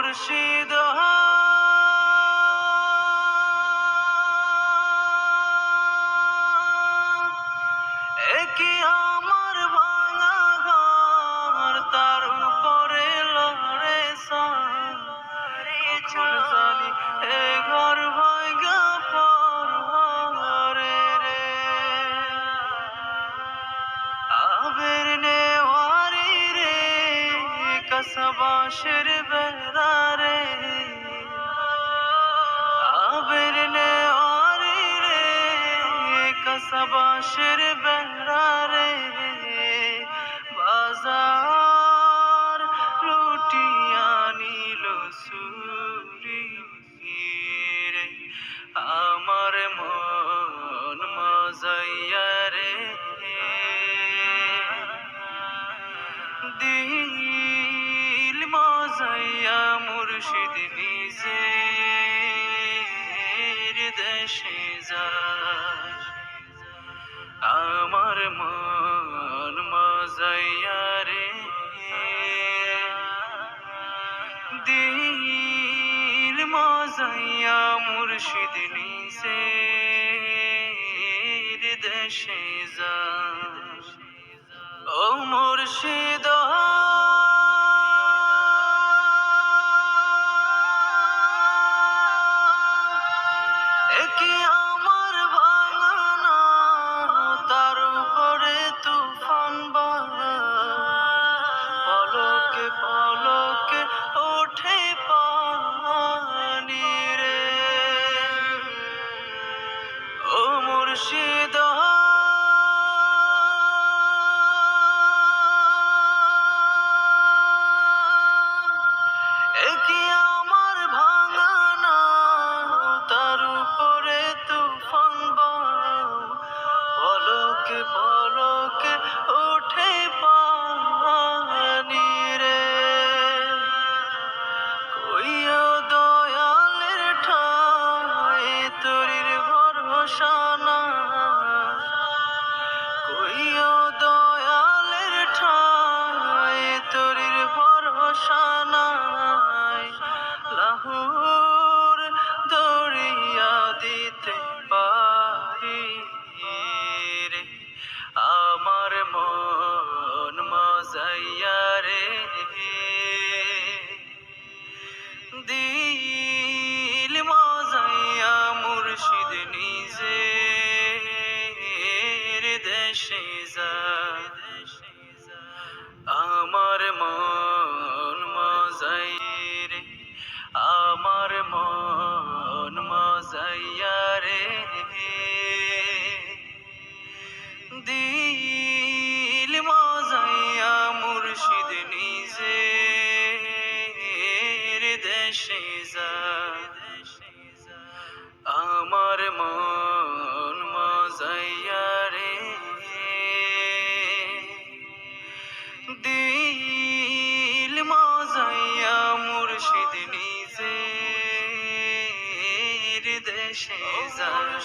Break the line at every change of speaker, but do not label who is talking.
মুর্শিদ কি আমার ভাঙা ঘর, তার উপরে লড়ে কখন জানি এ ঘর ভাঙা পরে রে। আবের নেওয়ারি রে কসবাসের বেড়া রে, আবের নেওয়ারি রে কসবাসের বেড়া রে। বাজার লুটিয়া নিল চুরি রে, আমার মন মজাইয়া রে। দিল মজাইয়া মুর্শিদ নিজের দেশে যায়, আমার মন মজাইয়া রে। দিল মজাইয়া মুর্শিদ নিজের দেশে যায়। ও মুর্শিদ কি আমার ভাঙানা, তার উপরে তুফান পলকে পলকে ওঠে পানি রে। ও মুর্শিদ কি আমার ভাঙানা, তার উপরে তুফান পলকে পলকে ওঠে পানি রে। কইও দয়ালের ঠায় তরির ভরসা না, কইও দয়ালের ঠায় তরির ভরসা নাই। লাহুর দরিয়া দিতে পারি রে, আমার মন মজাইয়া রে। দিল মজাইয়া মুর্শিদ নিজের দেশে যায়, আমার মন মজাই রে, আমার মন মজাইয়া রে। দিল মজাইয়া মুর্শিদ নিজের দেশে যায়, আমার মন মজাইয়া রে। দিল মজাইয়া মুর্শিদ নিজের দেশে যায়।